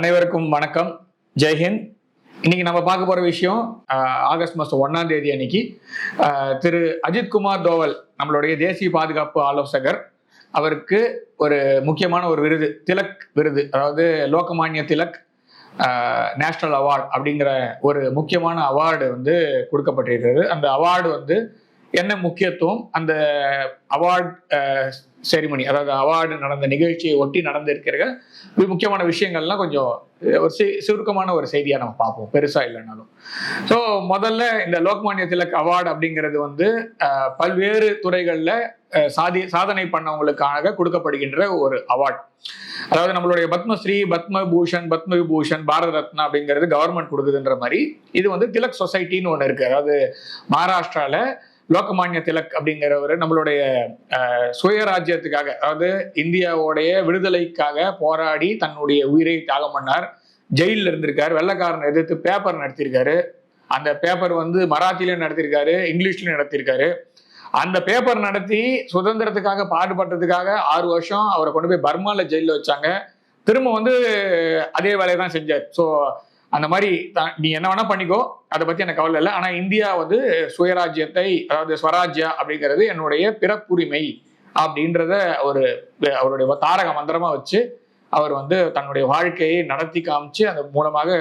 அனைவருக்கும் வணக்கம். ஜெய்ஹிந்த். இன்னைக்கு நம்ம பார்க்க போற விஷயம் ஆகஸ்ட் மாதம் 1ஆம் தேதி அன்னைக்கு திரு அஜித்குமார் தோவல், நம்மளுடைய தேசிய பாதுகாப்பு ஆலோசகர், அவருக்கு ஒரு முக்கியமான ஒரு விருது, திலக் விருது, அதாவது லோகமானிய திலக் நேஷனல் அவார்டு அப்படிங்கிற ஒரு முக்கியமான அவார்டு வந்து கொடுக்கப்பட்டிருக்கிறது. அந்த அவார்டு வந்து என்ன முக்கியத்துவம், அந்த அவார்டு செரிமனி, அதாவது அவார்டு நடந்த நிகழ்ச்சியை ஒட்டி நடந்திருக்கிற முக்கியமான விஷயங்கள்லாம் கொஞ்சம் ஒரு சுருக்கமான ஒரு செய்தியாக நம்ம பார்ப்போம், பெருசா இல்லைனாலும். ஸோ முதல்ல இந்த லோக்மானிய திலக் அவார்டு அப்படிங்கிறது வந்து பல்வேறு துறைகளில் சாதனை பண்ணவங்களுக்காக கொடுக்கப்படுகின்ற ஒரு அவார்டு. அதாவது நம்மளுடைய பத்மஸ்ரீ, பத்மபூஷன், பத்மவிபூஷன், பாரத ரத்னா அப்படிங்கிறது கவர்மெண்ட் கொடுக்குதுன்ற மாதிரி இது வந்து திலக் சொசைட்டின்னு ஒன்று இருக்கு. அதாவது மகாராஷ்டிரால லோகமானிய திலக் அப்படிங்கிறவர் நம்மளுடைய சுயராஜ்யத்துக்காக, அதாவது இந்தியாவுடைய விடுதலைக்காக போராடி தன்னுடைய உயிரை தியாகம் பண்ணார். ஜெயிலில் இருந்திருக்காரு, வெள்ளைக்காரன் எதிர்த்து பேப்பர் நடத்தியிருக்காரு. அந்த பேப்பர் வந்து மராத்திலையும் நடத்தியிருக்காரு, இங்கிலீஷ்லையும் நடத்தியிருக்காரு. அந்த பேப்பர் நடத்தி சுதந்திரத்துக்காக பாடுபட்டதுக்காக 6 வருஷம் அவரை கொண்டு போய் பர்மால ஜெயிலில் வச்சாங்க. திரும்ப வந்து அதே வேலையை தான் செஞ்சார். ஸோ அந்த மாதிரி நீ என்ன வேணா பண்ணிக்கோ, அதை பத்தி எனக்கு கவலை இல்லை, ஆனா இந்தியா வந்து சுயராஜ்யத்தை, அதாவது ஸ்வராஜ்யா அப்படிங்கிறது என்னுடைய பிறப்புரிமை அப்படின்றத அவருடைய தாரக மந்திரமா வச்சு அவர் வந்து தன்னுடைய வாழ்க்கையை நடத்தி காமிச்சு, அந்த மூலமாக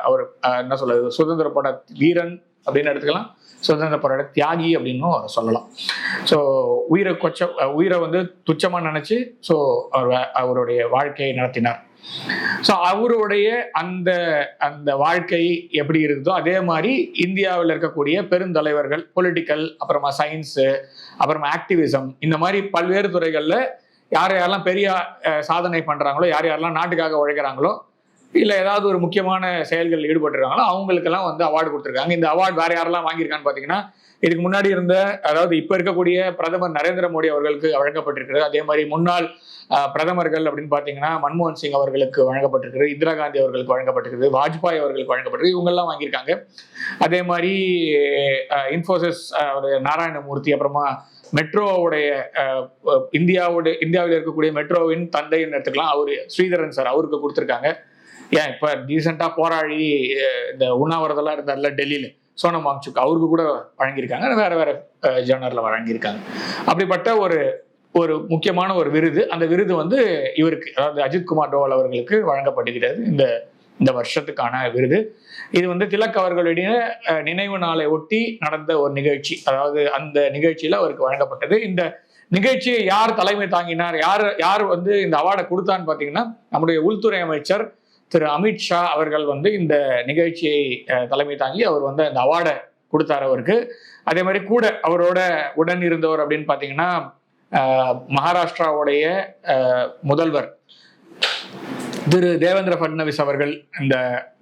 அவர் என்ன சொல்றது, சுதந்திர போராட்ட வீரன் அப்படின்னு எடுத்துக்கலாம், சுதந்திர போராட்ட தியாகி அப்படின்னு அவர் சொல்லலாம். ஸோ உயிரை வந்து துச்சமா நினைச்சு ஸோ அவருடைய வாழ்க்கையை நடத்தினார். ஸோ அவருடைய அந்த அந்த வாழ்க்கை எப்படி இருக்குதோ அதே மாதிரி இந்தியாவில் இருக்கக்கூடிய பெருந்தலைவர்கள், பொலிட்டிக்கல், அப்புறமா சயின்ஸு, அப்புறமா ஆக்டிவிசம், இந்த மாதிரி பல்வேறு துறைகளில் யார் யாரெல்லாம் பெரிய சாதனை பண்ணுறாங்களோ, யார் யாரெல்லாம் நாட்டுக்காக உழைக்கிறாங்களோ, இல்லை ஏதாவது ஒரு முக்கியமான செயல்களில் ஈடுபட்டுருக்காங்களோ அவங்களுக்கெல்லாம் வந்து அவார்டு கொடுத்துருக்காங்க. இந்த அவார்டு வேறு யாரெல்லாம் வாங்கியிருக்கான்னு பார்த்தீங்கன்னா, இதுக்கு முன்னாடி இருந்த, அதாவது இப்போ இருக்கக்கூடிய பிரதமர் நரேந்திர மோடி அவர்களுக்கு வழங்கப்பட்டிருக்கிறது. அதே மாதிரி முன்னாள் பிரதமர்கள் அப்படின்னு பார்த்தீங்கன்னா மன்மோகன் சிங் அவர்களுக்கு வழங்கப்பட்டிருக்கிறது, இந்திரா காந்தி அவர்களுக்கு வழங்கப்பட்டிருக்கிறது, வாஜ்பாய் அவர்களுக்கு வழங்கப்பட்டிருக்கு, இவங்கெல்லாம் வாங்கியிருக்காங்க. அதே மாதிரி இன்ஃபோசிஸ் நாராயணமூர்த்தி, அப்புறமா மெட்ரோவுடைய இந்தியாவில் இருக்கக்கூடிய மெட்ரோவின் தந்தைன்னு எடுத்துக்கலாம், அவரு ஸ்ரீதரன் சார், அவருக்கு கொடுத்துருக்காங்க. ஏன் இப்போ ரீசெண்டாக போராடி இந்த உண்ணாவிரதெல்லாம் இருந்தார்ல டெல்லியில், சோனம் வாங்சுக், அவருக்கு கூட வழங்கியிருக்காங்க. வேற வேற ஜேர்னலில் வழங்கியிருக்காங்க. அப்படிப்பட்ட ஒரு முக்கியமான ஒரு விருது. அந்த விருது வந்து இவருக்கு, அதாவது அஜித்குமார் தோவல் அவர்களுக்கு வழங்கப்படுகிறது. இந்த வருஷத்துக்கான விருது. இது வந்து திலக் அவர்களுடைய நினைவு நாளை ஒட்டி நடந்த ஒரு நிகழ்ச்சி. அதாவது அந்த நிகழ்ச்சியில அவருக்கு வழங்கப்பட்டது. இந்த நிகழ்ச்சியை யார் தலைமை தாங்கினார், யார் வந்து இந்த அவார்டை கொடுத்தான்னு பார்த்தீங்கன்னா, நம்முடைய உள்துறை அமைச்சர் திரு அமித்ஷா அவர்கள் வந்து இந்த நிகழ்ச்சியை தலைமை தாங்கி அவர் வந்து அந்த அவார்டை கொடுத்தார் அவருக்கு. அதே மாதிரி கூட அவரோட உடன் இருந்தவர் அப்படின்னு பார்த்தீங்கன்னா, மகாராஷ்டிராவுடைய முதல்வர் திரு தேவேந்திர பட்னவிஸ் அவர்கள் இந்த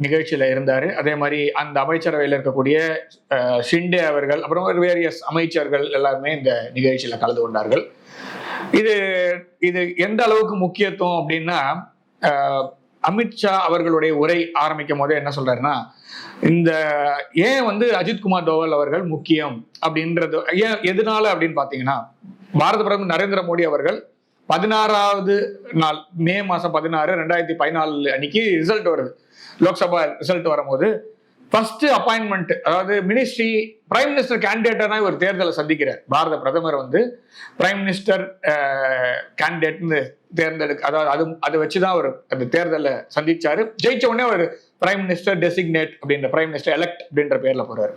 நிகழ்ச்சியில இருந்தாரு. அதே மாதிரி அந்த அமைச்சரவையில் இருக்கக்கூடிய ஷிண்டே அவர்கள், அப்புறம் வேரியஸ் அமைச்சர்கள் எல்லாருமே இந்த நிகழ்ச்சியில கலந்து கொண்டார்கள். இது எந்த அளவுக்கு முக்கியத்துவம் அப்படின்னா, அமித்ஷா அவர்களுடைய உரை ஆரம்பிக்கும் போதே என்ன சொல்றாருன்னா, இந்த ஏன் வந்து அஜித்குமார் தோவல் அவர்கள் முக்கியம் அப்படின்றது, ஏன் எதனால அப்படின்னு பாத்தீங்கன்னா, பாரத பிரதமர் நரேந்திர மோடி அவர்கள் 16வது நாள், மே மாசம் 16, 2014 அன்னைக்கு ரிசல்ட் வருது. லோக்சபா ரிசல்ட் வரும்போது ஃபர்ஸ்ட் அப்பாயின்மெண்ட், அதாவது மினிஸ்ட்ரி, பிரைம் மினிஸ்டர் கேண்டிடேட்டா தான் இவர் தேர்தலை சந்திக்கிறார். பாரத பிரதமர் வந்து பிரைம் மினிஸ்டர் கேண்டிடேட்னு தேர்ந்தெடுக்க, அதாவது அதை வச்சுதான் அவர் அந்த தேர்தலை சந்திச்சாரு. ஜெயிச்ச உடனே அவர் பிரைம் மினிஸ்டர் டெசிக்னேட் அப்படின்ற, பிரைம் மினிஸ்டர் எலெக்ட் அப்படின்ற பேர்ல போறாரு.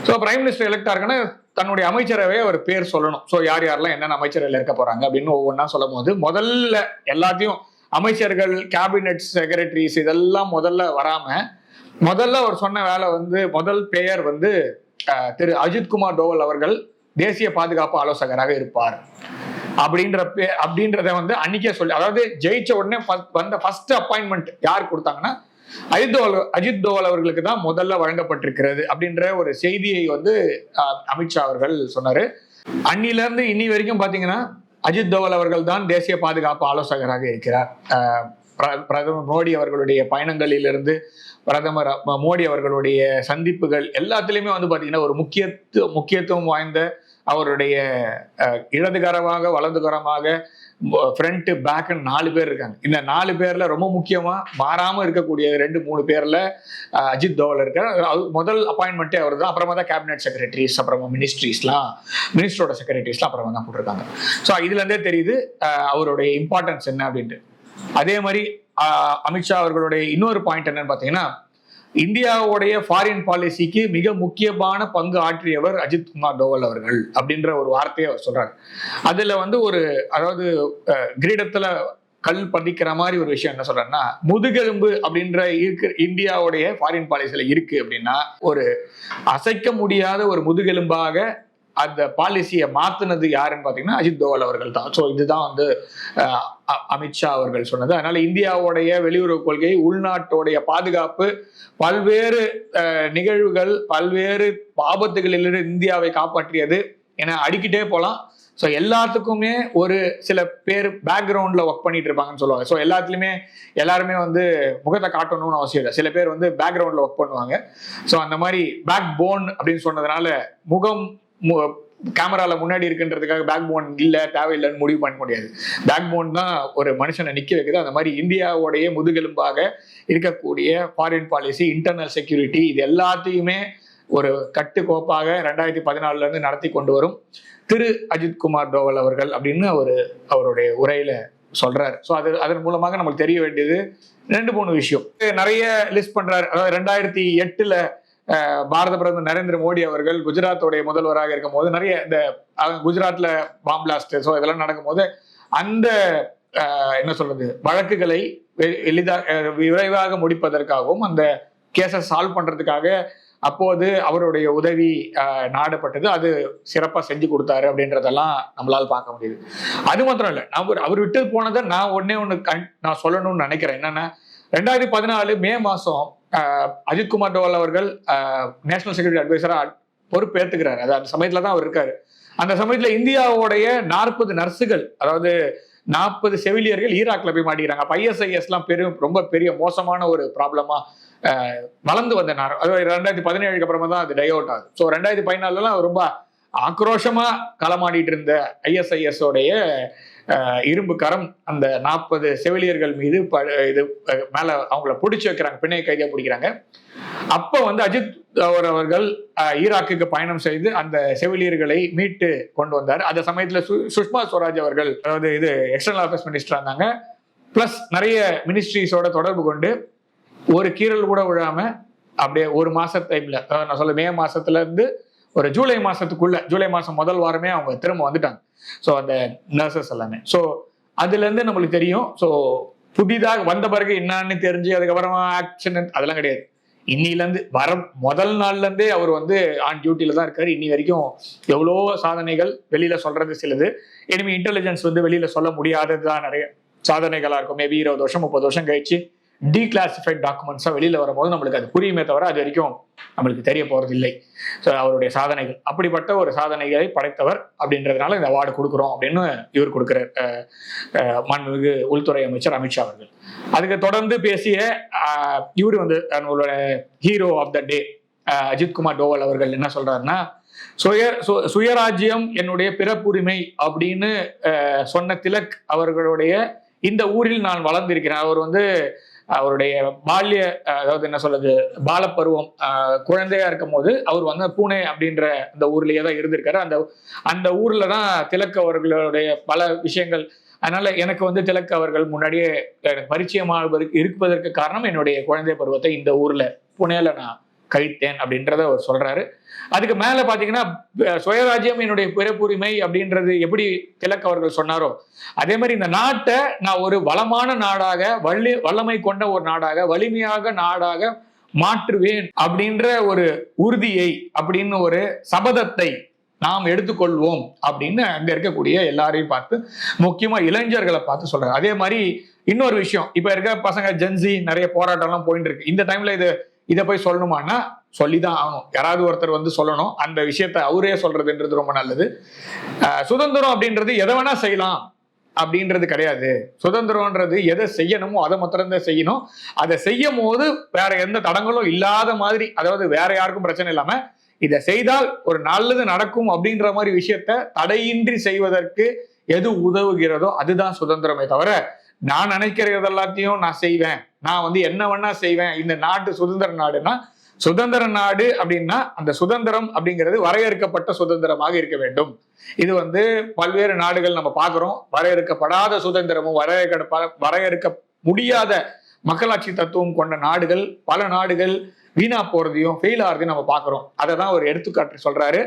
ஸோ பிரைம் மினிஸ்டர் எலெக்ட் ஆகுன்னா தன்னுடைய அமைச்சரவையை அவர் பேர் சொல்லணும். ஸோ யார் யாரெல்லாம் என்னென்ன அமைச்சரவையில் இருக்க போறாங்க அப்படின்னு ஒவ்வொன்றா சொல்லும் போது, முதல்ல எல்லாத்தையும் அமைச்சர்கள், கேபினெட் செக்ரட்டரிஸ் இதெல்லாம் முதல்ல வராம, முதல்ல அவர் சொன்ன வேலை வந்து, முதல் பெயர் வந்து திரு அஜித்குமார் தோவல் அவர்கள் தேசிய பாதுகாப்பு ஆலோசகராக இருப்பார் அப்படின்றத வந்து அன்னைக்கே சொல்லி, அதாவது ஜெயிச்ச உடனே வந்த ஃபர்ஸ்ட் அப்பாயின்மெண்ட் யார் கொடுத்தாங்கன்னா அஜித் தோவல் அவர்களுக்கு தான் முதல்ல வழங்கப்பட்டிருக்கிறது அப்படின்ற ஒரு செய்தியை வந்து அமித்ஷா அவர்கள் சொன்னாரு. அன்னில இருந்து இன்னி வரைக்கும் பாத்தீங்கன்னா அஜித் தோவல் அவர்கள் தான் தேசிய பாதுகாப்பு ஆலோசகராக இருக்கிறார். பிரதமர் மோடி அவர்களுடைய பயணங்களிலிருந்து பிரதமர் மோடி அவர்களுடைய சந்திப்புகள் எல்லாத்துலேயுமே வந்து பார்த்தீங்கன்னா ஒரு முக்கியத்துவம் வாய்ந்த அவருடைய இடதுகரமாக வலதுகரமாக ஃப்ரண்ட் பேக் 4 பேர் இருக்காங்க. இந்த 4 பேர்ல ரொம்ப முக்கியமா மாறாம இருக்கக்கூடிய 2-3 பேர்ல அஜித் தோவல் இருக்கார். முதல் அப்பாயின்மெண்ட்டே அவர் தான். அப்புறமா தான் கேபினெட் செக்ரட்டரிஸ், அப்புறமா மினிஸ்டரோட செக்ரட்டரிஸ்லாம் அப்புறமா தான் போட்டிருக்காங்க. ஸோ இதுல இருந்தே தெரியுது அவருடைய இம்பார்ட்டன்ஸ் என்ன அப்படின்ட்டு. அதே மாதிரி அமித்ஷா அவர்களுடைய இன்னொரு பாயிண்ட் என்னன்னு பாத்தீங்கன்னா, இந்தியாவுடைய ஃபாரின் பாலிசிக்கு மிக முக்கியமான பங்கு ஆற்றியவர் அஜித் குமார் தோவல் அவர்கள் அப்படின்ற ஒரு வார்த்தையை அவர் சொல்றாரு. அதுல ஒரு அதாவது கிரீடத்துல கல் பதிக்கிற மாதிரி ஒரு விஷயம் என்ன சொல்றாருன்னா, முதுகெலும்பு அப்படின்ற இந்தியாவுடைய ஃபாரின் பாலிசியில இருக்கு அப்படின்னா, ஒரு அசைக்க முடியாத ஒரு முதுகெலும்பாக அந்த பாலிசியை மாத்தினது யாருன்னு பாத்தீங்கன்னா அஜித் தோவல் அவர்கள் தான். ஸோ இதுதான் அமித்ஷா அவர்கள் சொன்னது. அதனால இந்தியாவுடைய வெளியுறவு கொள்கை, உள்நாட்டுடைய பாதுகாப்பு, பல்வேறு நிகழ்வுகள், பல்வேறு ஆபத்துகளிலிருந்து இந்தியாவை காப்பாற்றியது என அடிக்கிட்டே போலாம். ஸோ எல்லாத்துக்குமே ஒரு சில பேர் பேக்ரவுண்ட்ல ஒர்க் பண்ணிட்டு இருப்பாங்கன்னு சொல்லுவாங்க. ஸோ எல்லாருமே முகத்தை காட்டணும்னு அவசியம் இல்லை. சில பேர் பேக்ரவுண்ட்ல ஒர்க் பண்ணுவாங்க. ஸோ அந்த மாதிரி பேக் போன் அப்படின்னு சொன்னதுனால முகம் கேமரால முன்னாடி இருக்குன்றதுக்காக பேக் போன் இல்ல தேவையில்லைன்னு முடிவு பண்ண முடியாது. பேக் போன் தான் ஒரு மனுஷனை நிக்க வைக்குது. அந்த மாதிரி இந்தியாவுடைய முதுகெலும்பாக இருக்கக்கூடிய ஃபாரின் பாலிசி, இன்டர்னல் செக்யூரிட்டி, இது எல்லாத்தையுமே ஒரு கட்டுக்கோப்பாக 2014 இருந்து நடத்தி கொண்டு வரும் திரு அஜித் குமார் தோவல் அவர்கள் அப்படின்னு அவருடைய உரையில சொல்றாரு. ஸோ அதன் மூலமாக நம்மளுக்கு தெரிய வேண்டியது 2-3 விஷயம். நிறைய லிஸ்ட் பண்றாரு. அதாவது 2008 பாரத பிரதமர் நரேந்திர மோடி அவர்கள் குஜராத்தோடைய முதல்வராக இருக்கும் போது நிறைய இந்த குஜராத்ல பாம் பிளாஸ்ட் இதெல்லாம் நடக்கும் போது அந்த என்ன சொல்றது வழக்குகளை விரைவாக முடிப்பதற்காகவும் அந்த கேஸை சால்வ் பண்றதுக்காக அப்போது அவருடைய உதவி நாடப்பட்டது. அது சிறப்பா செஞ்சு கொடுத்தாரு அப்படின்றதெல்லாம் நம்மளால பார்க்க முடியுது. அது மாத்திரம் இல்லை, அவர் விட்டு போனதை நான் ஒண்ணு நான் சொல்லணும்னு நினைக்கிறேன். என்னன்னா 2014 மே மாசம் அஜித் குமார் தோவல் அவர்கள் நேஷனல் செக்யூரிட்டி அட்வைசரா பொறுப்பேற்றுக்கிறாரு. அது அந்த சமயத்துல தான் அவர் இருக்காரு. அந்த சமயத்துல இந்தியாவுடைய 40 நர்ஸுகள், அதாவது 40 செவிலியர்கள் ஈராக்ல போய் மாட்டிக்கிறாங்க. அப்ப ISIS எல்லாம் ரொம்ப பெரிய மோசமான ஒரு ப்ராப்ளமா வளர்ந்து வந்த நேரம். அதாவது 2017 அப்புறமா தான் அது டை அவுட் ஆகுது. ஸோ 2014 ரொம்ப ஆக்ரோஷமா களமாடிட்டு இருந்த ISIS உடைய இரும்பு கரம் அந்த 40 செவிலியர்கள் மீது இது மேல அவங்கள பிடிச்சு வைக்கிறாங்க, பிணை கைதியா பிடிக்கிறாங்க. அப்ப அஜித் அவர்கள் ஈராக்குக்கு பயணம் செய்து அந்த செவிலியர்களை மீட்டு கொண்டு வந்தார். அந்த சமயத்துல சுஷ்மா ஸ்வராஜ் அவர்கள், அதாவது இது எக்ஸ்டர்னல் அஃபேர்ஸ் மினிஸ்டர் இருந்தாங்க. பிளஸ் நிறைய மினிஸ்ட்ரிஸோட தொடர்பு கொண்டு ஒரு கீரல் கூட விழாம அப்படியே ஒரு மாச டைம்ல, நான் சொல்ல மே மாசத்துல இருந்து ஒரு ஜூலை மாசத்துக்குள்ள, ஜூலை மாசம் முதல் வாரமே அவங்க திரும்ப வந்துட்டாங்க. ஸோ அந்த நர்சஸ் எல்லாமே. ஸோ அதுல இருந்து நம்மளுக்கு தெரியும். ஸோ புதிதாக வந்த பிறகு என்னன்னு தெரிஞ்சு அதுக்கப்புறமா ஆக்ஷன் அதெல்லாம் கிடையாது. இன்னில இருந்து முதல் நாள்ல இருந்தே அவர் ஆன் டியூட்டில தான் இருக்காரு. இன்னி வரைக்கும் எவ்வளோ சாதனைகள் வெளியில சொல்றது சிலது, இனிமே இன்டெலிஜென்ஸ் வெளியில சொல்ல முடியாததுதான் நிறைய சாதனைகளா இருக்கும். மேபி 20 வருஷம் 30 வருஷம் கழிச்சு டீகிளாசிஃபைட் டாக்குமெண்ட்ஸா வெளியில வரும்போது நம்மளுக்கு அது புரியுமே தவிர அது வரைக்கும் நம்மளுக்கு தெரிய போறது இல்லை. ஸோ அவருடைய சாதனைகள், அப்படிப்பட்ட ஒரு சாதனைகளை படைத்தவர் அப்படின்றதுனால இந்த அவார்டு கொடுக்குறோம் அப்படின்னு இவர் கொடுக்கிறார் மாண்புமிகு உள்துறை அமைச்சர் அமித்ஷா அவர்கள். அதுக்கு தொடர்ந்து பேசிய இவர் நம்மளோட ஹீரோ ஆஃப் த டே அஜித் குமார் தோவல் அவர்கள் என்ன சொல்றாருன்னா, சுயராஜ்யம் என்னுடைய பிறப்புரிமை அப்படின்னு சொன்ன திலக் அவர்களுடைய இந்த ஊரில் நான் வளர்ந்திருக்கிறேன். அவர் அவருடைய பால்ய, அதாவது என்ன சொல்றது, பாலப்பருவம், குழந்தையா இருக்கும் போது அவர் பூனே அப்படின்ற அந்த ஊர்லயே தான் இருந்திருக்காரு. அந்த ஊர்ல தான் திலக் அவர்களுடைய பல விஷயங்கள். அதனால எனக்கு திலக் அவர்கள் முன்னாடியே பரிச்சயமாக இருப்பதற்கு காரணம் என்னுடைய குழந்தை பருவத்தை இந்த ஊர்ல புனேல நான் கழித்தேன் அப்படின்றத அவர் சொல்றாரு. அதுக்கு மேல பாத்தீங்கன்னா, சுயராஜ்யம் என்னுடைய பிறப்புரிமை அப்படின்றது எப்படி திலக் அவர்கள் சொன்னாரோ அதே மாதிரி இந்த நாட்டை நான் ஒரு வளமான நாடாக, வல்லமை கொண்ட ஒரு நாடாக, வலிமையாக நாடாக மாற்றுவேன் அப்படின்ற ஒரு உறுதியை, அப்படின்னு ஒரு சபதத்தை நாம் எடுத்துக்கொள்வோம் அப்படின்னு அங்க இருக்கக்கூடிய எல்லாரையும் பார்த்து, முக்கியமா இளைஞர்களை பார்த்து சொல்றாரு. அதே மாதிரி இன்னொரு விஷயம், இப்ப இருக்க பசங்க ஜென்சி நிறைய போராட்டம் எல்லாம் போயிட்டு இருக்கு. இந்த டைம்ல இதை போய் சொல்லணுமான்னா சொல்லிதான் ஆகணும். யாராவது ஒருத்தர் சொல்லணும். அந்த விஷயத்த அவரே சொல்றதுன்றது ரொம்ப நல்லது. சுதந்திரம் அப்படின்றது எதை வேணா செய்யலாம் அப்படின்றது கிடையாது. சுதந்திரம்ன்றது எதை செய்யணுமோ அதை மாத்திரம் செய்யணும். அதை செய்யும் போது வேற எந்த தடங்களும் இல்லாத மாதிரி, அதாவது வேற யாருக்கும் பிரச்சனை இல்லாம இதை செய்தால் ஒரு நல்லது நடக்கும் அப்படின்ற மாதிரி விஷயத்த தடையின்றி செய்வதற்கு எது உதவுகிறதோ அதுதான் சுதந்திரமே தவிர நான் நினைக்கிறது எல்லாத்தையும் நான் செய்வேன், நான் வந்து என்ன வேணா செய்வேன், இந்த நாடு சுதந்திர நாடுன்னா சுதந்திர நாடு அப்படின்னா அந்த சுதந்திரம் அப்படிங்கிறது வரையறுக்கப்பட்ட சுதந்திரமாக இருக்க வேண்டும். இது வந்து பல்வேறு நாடுகள் நம்ம பார்க்கிறோம். வரையறுக்கப்படாத சுதந்திரமும் வரையறுக்க முடியாத மக்களாட்சி தத்துவம் கொண்ட நாடுகள், பல நாடுகள் வீணா போறதையும் ஃபெயில் ஆகிறதையும் நம்ம பார்க்கிறோம். அதை தான் ஒரு எடுத்துக்காட்டு சொல்றாரு.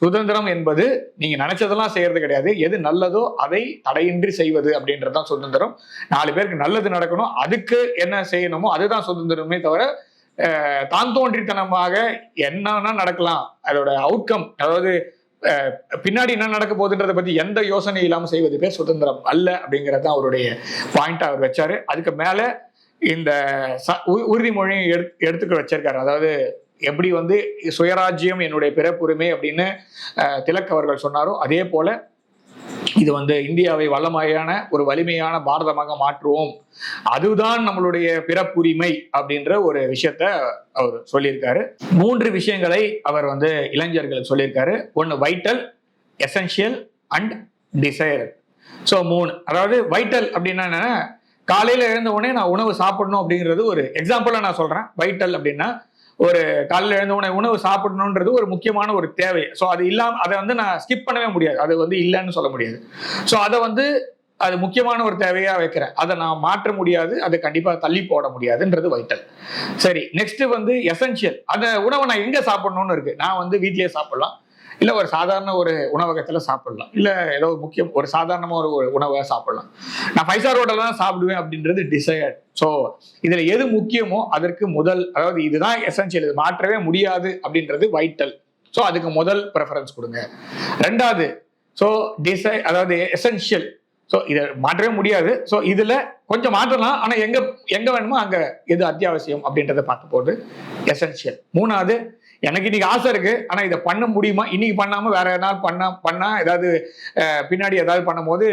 சுதந்திரம் என்பது நீங்க நினைச்சதெல்லாம் செய்யறது கிடையாது, எது நல்லதோ அதை தடையின்றி செய்வது அப்படின்றதுதான் சுதந்திரம். 4 பேருக்கு நல்லது நடக்கணும், அதுக்கு என்ன செய்யணுமோ அதுதான் சுதந்திரமே தவிர தான் தோன்றித்தனமாக என்னன்னா நடக்கலாம், அதோட அவுட்கம், அதாவது பின்னாடி என்ன நடக்க போகுதுன்றதை பத்தி எந்த யோசனை இல்லாம செய்வது பேர் சுதந்திரம் அல்ல அப்படிங்கறது அவருடைய பாயிண்ட் அவர் வச்சாரு. அதுக்கு மேல இந்த உறுதிமொழியை எடுத்துக்க வச்சிருக்காரு. அதாவது எப்படி வந்து சுயராஜ்யம் என்னுடைய பிறப்புரிமை அப்படின்னு திலக் அவர்கள் சொன்னாரோ அதே போல இது வந்து இந்தியாவை வல்லமையான ஒரு வலிமையான பாரதமாக மாற்றுவோம், அதுதான் நம்மளுடைய பிறப்புரிமை அப்படின்ற ஒரு விஷயத்த அவர் சொல்லியிருக்காரு. 3 விஷயங்களை அவர் வந்து இளைஞர்களுக்கு சொல்லியிருக்காரு. ஒன்று vital, essential and desire. So 3, அதாவது வைட்டல் அப்படின்னா என்னன்னா காலையில எழுந்த உடனே நான் உணவு சாப்பிடணும் அப்படிங்கிறது ஒரு எக்ஸாம்பிளா நான் சொல்றேன். வைட்டல் அப்படின்னா ஒரு காலையில் எழுந்த உணவு சாப்பிடணுன்றது ஒரு முக்கியமான ஒரு தேவை. ஸோ அது இல்லாம அதை வந்து நான் ஸ்கிப் பண்ணவே முடியாது, அது வந்து இல்லைன்னு சொல்ல முடியாது. ஸோ அதை வந்து அது முக்கியமான ஒரு தேவையா வைக்கிறேன், அதை நான் மாற்ற முடியாது, அதை கண்டிப்பா தள்ளி போட முடியாதுன்றது வைட்டல். சரி, நெக்ஸ்ட் வந்து எசென்ஷியல். அந்த உணவை நான் எங்க சாப்பிடணும்னு இருக்கு. நான் வந்து வீட்லயே சாப்பிடலாம், இல்லை ஒரு சாதாரண ஒரு உணவகத்தில் சாப்பிடலாம், இல்லை ஏதோ முக்கியம் ஒரு சாதாரணமாக ஒரு உணவை சாப்பிடலாம். நான் 5 ஸ்டார் ஹோட்டல் தான் சாப்பிடுவேன் அப்படின்றது டிசையர்ட். ஸோ இதில் எது முக்கியமோ அதற்கு முதல், அதாவது இதுதான் எசென்ஷியல், இது மாற்றவே முடியாது அப்படின்றது வைட்டல். ஸோ அதுக்கு முதல் ப்ரெஃபரன்ஸ் கொடுங்க. 2வது ஸோ அதாவது எசென்ஷியல். ஸோ இதை மாற்றவே முடியாது, ஸோ இதில் கொஞ்சம் மாற்றலாம், ஆனால் எங்கே வேணுமோ அங்கே எது அத்தியாவசியம் அப்படின்றத பார்க்க போகுது எசென்ஷியல். 3வது எனக்கு இன்னைக்கு ஆசை இருக்கு, ஆனா இதை பண்ண முடியுமா, இன்னைக்கு பண்ணாம வேற எதாவது பண்ணா ஏதாவது பின்னாடி ஏதாவது பண்ணும்போது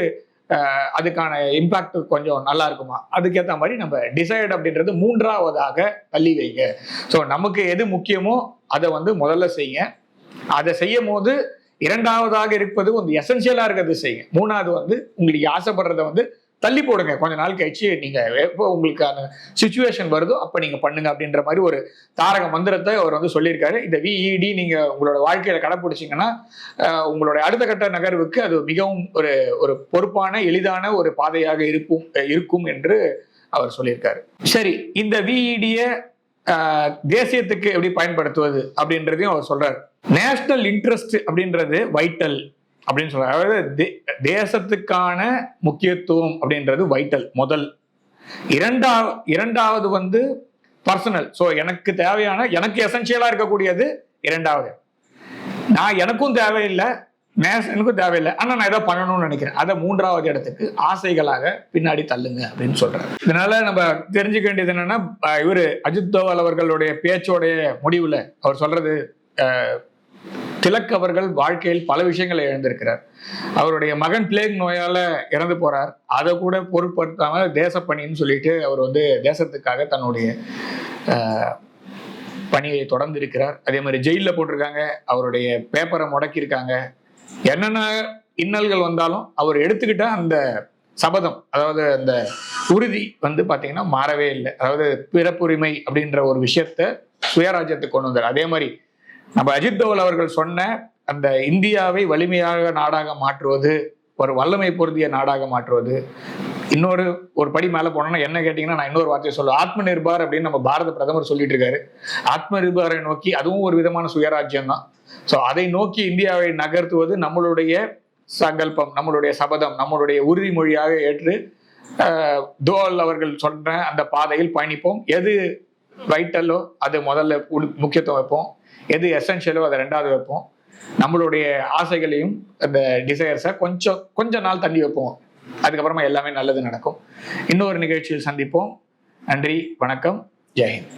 அதுக்கான இம்பாக்ட் கொஞ்சம் நல்லா இருக்குமா, அதுக்கேற்ற மாதிரி நம்ம டிசைட் அப்படின்றது 3வதாக தள்ளி வைங்க. ஸோ நமக்கு எது முக்கியமோ அதை வந்து முதல்ல செய்யுங்க. அதை செய்யும் போது 2வதாக இருப்பது வந்து எசென்ஷியலா இருக்கிறது செய்யுங்க. 3வது வந்து உங்களுக்கு ஆசைப்படுறத வந்து தள்ளி போடுங்க. கொஞ்ச நாள் கழிச்சு நீங்க எப்போ உங்களுக்கான சிச்சுவேஷன் வருதோ அப்ப நீங்க பண்ணுங்க அப்படின்ற மாதிரி ஒரு தாரக மந்திரத்தை அவர் வந்து சொல்லியிருக்காரு. இந்த VED நீங்க உங்களோட வாழ்க்கையில கடைப்பிடிச்சீங்கன்னா உங்களுடைய அடுத்த கட்ட நகர்வுக்கு அது மிகவும் ஒரு பொறுப்பான எளிதான ஒரு பாதையாக இருக்கும் என்று அவர் சொல்லியிருக்காரு. சரி, இந்த VED-ய தேசியத்துக்கு எப்படி பயன்படுத்துவது அப்படின்றதையும் அவர் சொல்றாரு. நேஷனல் இன்ட்ரெஸ்ட் அப்படின்றது வைட்டல் அப்படின்னு சொல்றாரு. அதாவது தேசத்துக்கான முக்கியத்துவம் அப்படின்றது வைட்டல் முதல். இரண்டாவது வந்து பர்சனல். ஸோ எனக்கு தேவையான, எனக்கு எசென்ஷியலா இருக்கக்கூடியது 2வது. நான் எனக்கும் தேவையில்லை, நேஷனுக்கும் தேவையில்லை, ஆனா நான் ஏதோ பண்ணணும்னு நினைக்கிறேன், அதை 3வது இடத்துக்கு ஆசைகளாக பின்னாடி தள்ளுங்க அப்படின்னு சொல்றாரு. இதனால நம்ம தெரிஞ்சுக்க வேண்டியது என்னன்னா, இவரு அஜித் தோவல் அவர்களுடைய பேச்சோடைய முடிவுல அவர் சொல்றது, திலக் அவர்கள் வாழ்க்கையில் பல விஷயங்களை இழந்திருக்கிறார். அவருடைய மகன் பிளேக் நோயால இறந்து போறார், அதை கூட பொருட்படுத்தாம தேசப்பணின்னு சொல்லிட்டு அவர் வந்து தேசத்துக்காக தன்னுடைய பணியை தொடர்ந்து இருக்கிறார். அதே மாதிரி ஜெயிலில் போட்டிருக்காங்க, அவருடைய பேப்பரை முடக்கியிருக்காங்க. என்னென்ன இன்னல்கள் வந்தாலும் அவர் எடுத்துக்கிட்ட அந்த சபதம், அதாவது அந்த உறுதி வந்து பாத்தீங்கன்னா மாறவே இல்லை. அதாவது பிறப்புரிமை அப்படின்ற ஒரு விஷயத்த சுயராஜ்யத்துக்கு கொண்டு வந்தார். அதே மாதிரி நம்ம அஜித் தோவல் அவர்கள் சொன்ன அந்த இந்தியாவை வலிமையாக நாடாக மாற்றுவது, ஒரு வல்லமை பொருந்திய நாடாக மாற்றுவது. ஒரு படி மேல போனோம்னா என்ன கேட்டீங்கன்னா, நான் இன்னொரு வார்த்தையை சொல்லுவேன், ஆத்ம நிர்பார் அப்படின்னு நம்ம பாரத பிரதமர் சொல்லிட்டு இருக்காரு. ஆத்ம நிர்பாரை நோக்கி, அதுவும் ஒரு விதமான சுயராஜ்யம் தான். ஸோ அதை நோக்கி இந்தியாவை நகர்த்துவது நம்மளுடைய சங்கல்பம், நம்மளுடைய சபதம், நம்மளுடைய உறுதிமொழியாக ஏற்று தோவல் அவர்கள் சொன்ன அந்த பாதையில் பயணிப்போம். எது வைட்டலோ அது முதல்ல முக்கியத்துவம் வைப்போம், எது எசென்ஷியலோ அதை 2வது வைப்போம். நம்மளுடைய ஆசைகளையும் அந்த டிசையர்ஸை கொஞ்ச நாள் தள்ளி வைப்போம், அதுக்கப்புறமா எல்லாமே நல்லது நடக்கும். இன்னொரு நிகழ்ச்சியில் சந்திப்போம். நன்றி, வணக்கம், ஜெய் ஹிந்த்.